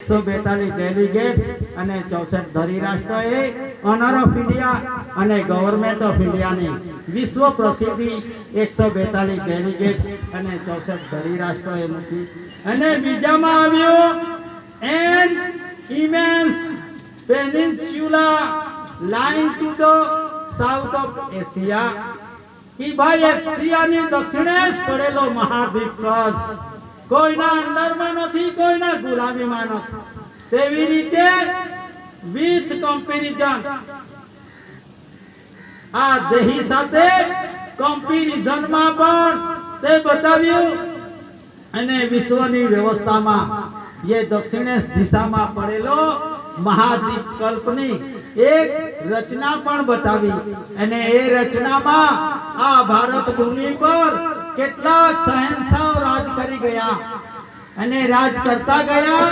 142 delegates અને 64 ધરી રાષ્ટ્રોએ honour of India અને ગવર્નમેન્ટ ઓફ ઇન્ડિયાની વિશ્વ પ્રસિદ્ધિ 142 ડેલિગેટ્સ અને 64 ધરી રાષ્ટ્રોએ મૂકી. અને બીજામાં આવ્યો an immense peninsula line to the south of Asia. ઈ ભાઈ એશિયાની દક્ષિણેશ પડેલો મહાદ્વીપ કદ કોઈના અંડરમાં નથી, કોઈના ગુલામીમાં નથી. તેવી રીતે વિથ કમ્પેરિઝન આ દેહી સાથે કમ્પેરિઝનમાં પણ તે બતાવ્યું. અને વિશ્વની વ્યવસ્થામાં એ દક્ષિણેશ દિશામાં પડેલો મહાદ્વીપ કલ્પની એક રચના પણ બતાવી. અને એ રચનામાં આ ભારત ભૂમિ પર કેટલાક શહેનશાહ રાજ કરી ગયા અને રાજ કરતા ગયા